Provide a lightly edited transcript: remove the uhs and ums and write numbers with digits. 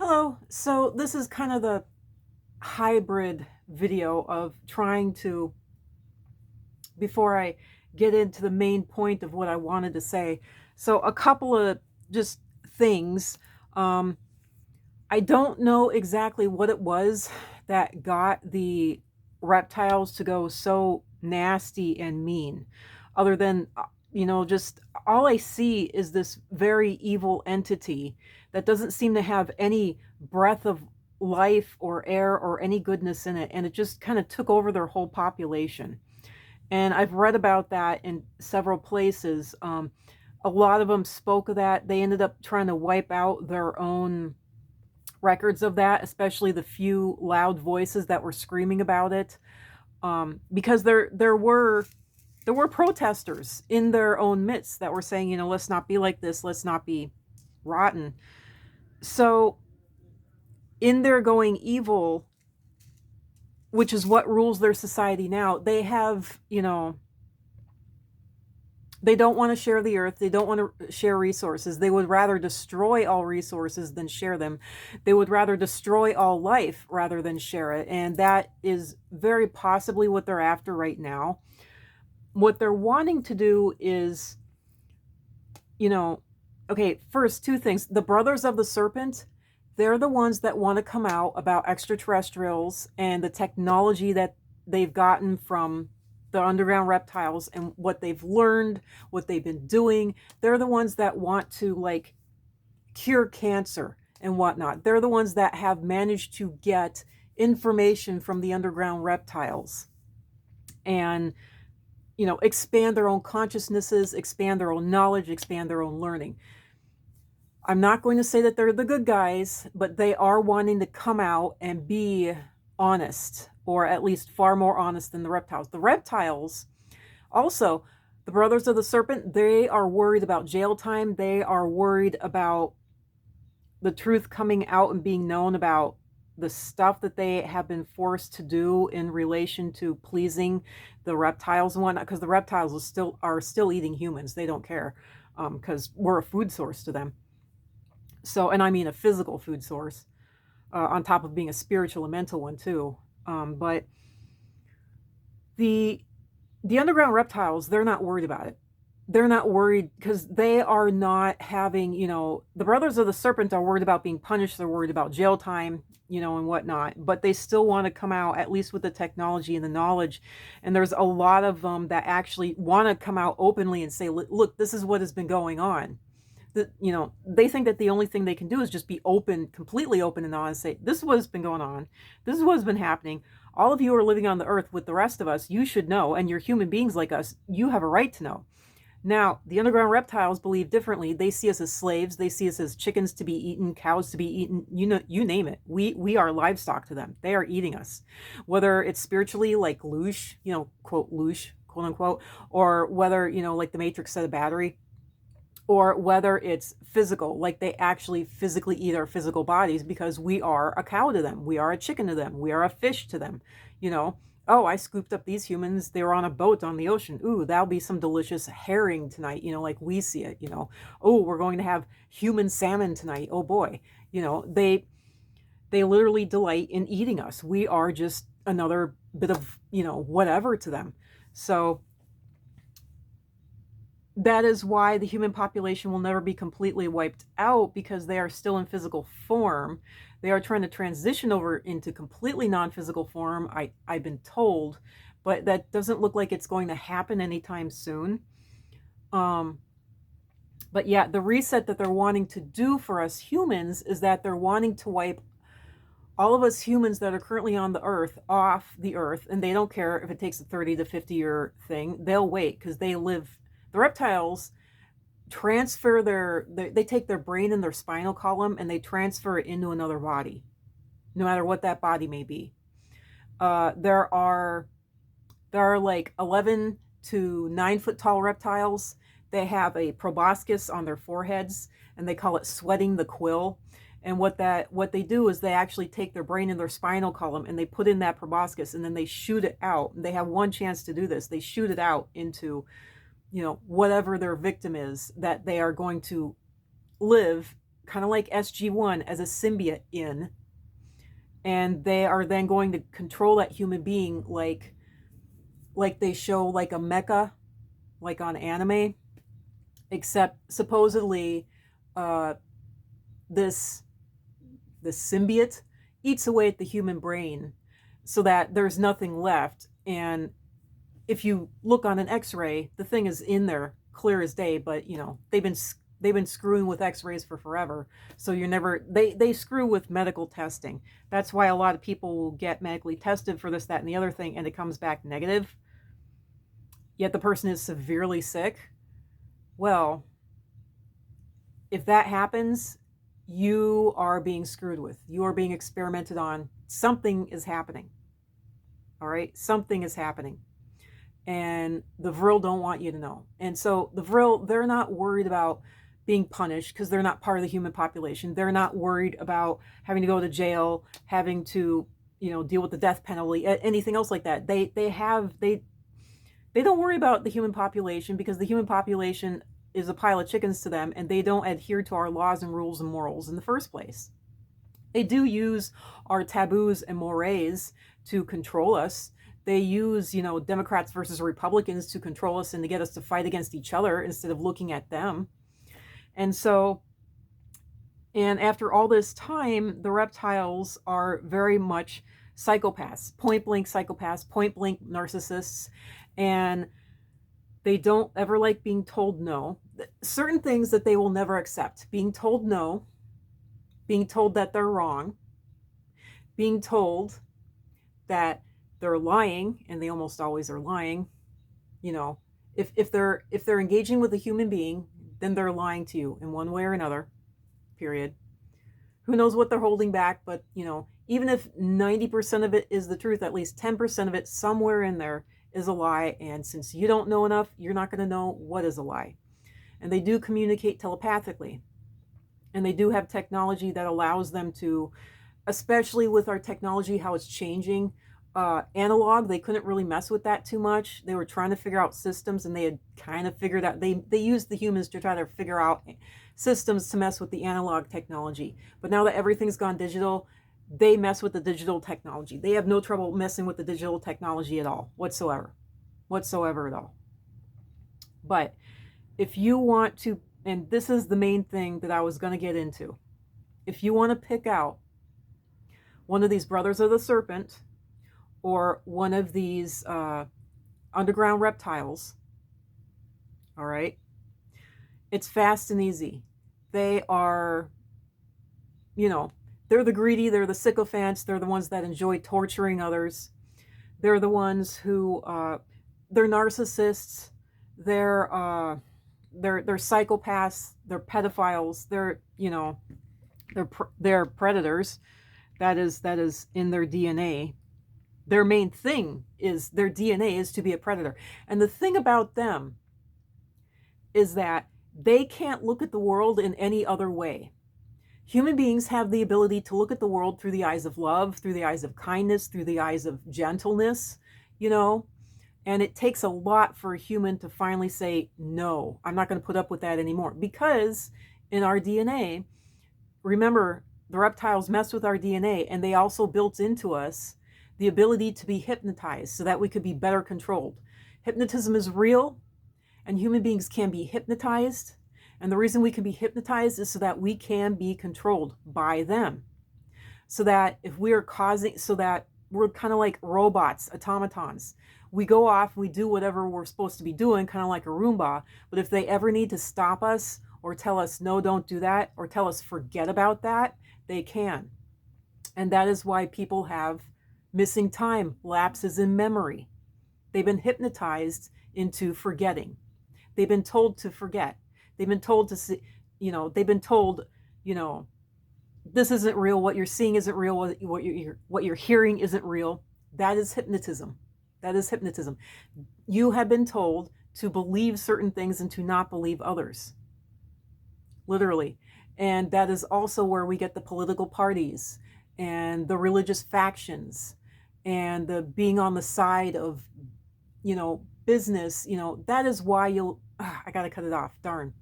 Hello. So this is kind of the hybrid video of trying to, before I get into the main point of what I wanted to say. So a couple of just things. Um, I don't know exactly what it was that got the reptiles to go so nasty and mean, other than, just all I see is this very evil entity that doesn't seem to have any breath of life or air or any goodness in it. And it just kind of took over their whole population. And I've read about that in several places. A lot of them spoke of that. They ended up trying to wipe out their own records of that, especially the few loud voices that were screaming about it, because there were protesters in their own midst that were saying, let's not be like this, let's not be rotten. So in their going evil, which is what rules their society now, they have, they don't want to share the earth. They don't want to share resources. They would rather destroy all resources than share them. They would rather destroy all life rather than share it. And that is very possibly what they're after right now. What they're wanting to do is, okay, first, two things. The Brothers of the Serpent, they're the ones that want to come out about extraterrestrials and the technology that they've gotten from the underground reptiles and what they've learned, what they've been doing. They're the ones that want to like cure cancer and whatnot. They're the ones that have managed to get information from the underground reptiles and expand their own consciousnesses, expand their own knowledge, expand their own learning. I'm not going to say that they're the good guys, but they are wanting to come out and be honest, or at least far more honest than the reptiles. The reptiles, also, the Brothers of the Serpent, they are worried about jail time. They are worried about the truth coming out and being known about the stuff that they have been forced to do in relation to pleasing the reptiles and whatnot, because the reptiles are still eating humans. They don't care, because we're a food source to them. So, and I mean a physical food source, on top of being a spiritual and mental one too. But the the underground reptiles, they're not worried about it. They're not worried because they are not having, the Brothers of the Serpent are worried about being punished. They're worried about jail time, and whatnot. But they still want to come out, at least with the technology and the knowledge. And there's a lot of them that actually want to come out openly and say, look, this is what has been going on. They think that the only thing they can do is just be open, completely open and honest, say, this is what has been going on. This is what has been happening. All of you are living on the earth with the rest of us. You should know, and you're human beings like us. You have a right to know. Now, the underground reptiles believe differently. They see us as slaves. They see us as chickens to be eaten, cows to be eaten. You name it. We are livestock to them. They are eating us. Whether it's spiritually, like Loosh, quote Loosh, quote unquote, or whether, like the Matrix said, a battery, or whether it's physical, like they actually physically eat our physical bodies because we are a cow to them. We are a chicken to them. We are a fish to them. Oh, I scooped up these humans. They were on a boat on the ocean. Ooh, that'll be some delicious herring tonight, like we see it. Oh, we're going to have human salmon tonight. Oh boy. They literally delight in eating us. We are just another bit of, whatever to them. So that is why the human population will never be completely wiped out, because they are still in physical form. They are trying to transition over into completely non-physical form, I've been told, but that doesn't look like it's going to happen anytime soon. But yeah, the reset that they're wanting to do for us humans is that they're wanting to wipe all of us humans that are currently on the earth off the earth, and they don't care if it takes a 30 to 50 year thing. They'll wait because they live. The reptiles transfer they take their brain and their spinal column and they transfer it into another body, no matter what that body may be. There are like 11 to 9 foot tall reptiles. They have a proboscis on their foreheads, and they call it sweating the quill. And what they do is they actually take their brain and their spinal column and they put in that proboscis, and then they shoot it out. They have one chance to do this. They shoot it out into, whatever their victim is that they are going to live kind of like SG-1 as a symbiote in, and they are then going to control that human being like they show like a mecha, like on anime, except supposedly uh, this symbiote eats away at the human brain so that there's nothing left. And if you look on an X-ray, the thing is in there clear as day. But they've been screwing with X-rays for forever, so you're never they screw with medical testing. That's why a lot of people will get medically tested for this, that, and the other thing, and it comes back negative. Yet the person is severely sick. Well, if that happens, you are being screwed with. You are being experimented on. Something is happening. All right? Something is happening. And the Vril don't want you to know. And so the Vril, they're not worried about being punished because they're not part of the human population. They're not worried about having to go to jail, having to, deal with the death penalty, anything else like that. They don't worry about the human population because the human population is a pile of chickens to them, and they don't adhere to our laws and rules and morals in the first place. They do use our taboos and mores to control us. They use, Democrats versus Republicans to control us and to get us to fight against each other instead of looking at them. And so, and after all this time, the reptiles are very much psychopaths, point blank psychopaths, point blank narcissists, and they don't ever like being told no. Certain things that they will never accept: being told no, being told that they're wrong, being told that they're lying, and they almost always are lying. If they're engaging with a human being, then they're lying to you in one way or another, period. Who knows what they're holding back, but even if 90% of it is the truth, at least 10% of it somewhere in there is a lie. And since you don't know enough, you're not going to know what is a lie. And they do communicate telepathically. And they do have technology that allows them to, especially with our technology, how it's changing. Analog, they couldn't really mess with that too much. They were trying to figure out systems, and they had kind of figured out, they used the humans to try to figure out systems to mess with the analog technology. But now that everything's gone digital, they mess with the digital technology. They have no trouble messing with the digital technology at all, whatsoever at all. But if you want to, and this is the main thing that I was going to get into, if you want to pick out one of these brothers of the serpent or one of these underground reptiles, all right, it's fast and easy. They are, they're the greedy, they're the sycophants, they're the ones that enjoy torturing others. They're the ones who, they're narcissists, they're psychopaths, they're pedophiles, they're predators. That is in their DNA. Their main thing is their DNA is to be a predator. And the thing about them is that they can't look at the world in any other way. Human beings have the ability to look at the world through the eyes of love, through the eyes of kindness, through the eyes of gentleness, and it takes a lot for a human to finally say, no, I'm not going to put up with that anymore. Because in our DNA, remember, the reptiles mess with our DNA, and they also built into us the ability to be hypnotized so that we could be better controlled. Hypnotism is real, and human beings can be hypnotized. And the reason we can be hypnotized is so that we can be controlled by them. So that if we are so that we're kind of like robots, automatons. We go off, we do whatever we're supposed to be doing, kind of like a Roomba. But if they ever need to stop us or tell us, no, don't do that, or tell us forget about that, they can. And that is why people have missing time, lapses in memory. They've been hypnotized into forgetting. They've been told to forget. They've been told to see, they've been told, this isn't real. What you're seeing isn't real. What you're hearing isn't real. That is hypnotism. That is hypnotism. You have been told to believe certain things and to not believe others. Literally. And that is also where we get the political parties and the religious factions and the being on the side of, business. That is why I got to cut it off. Darn.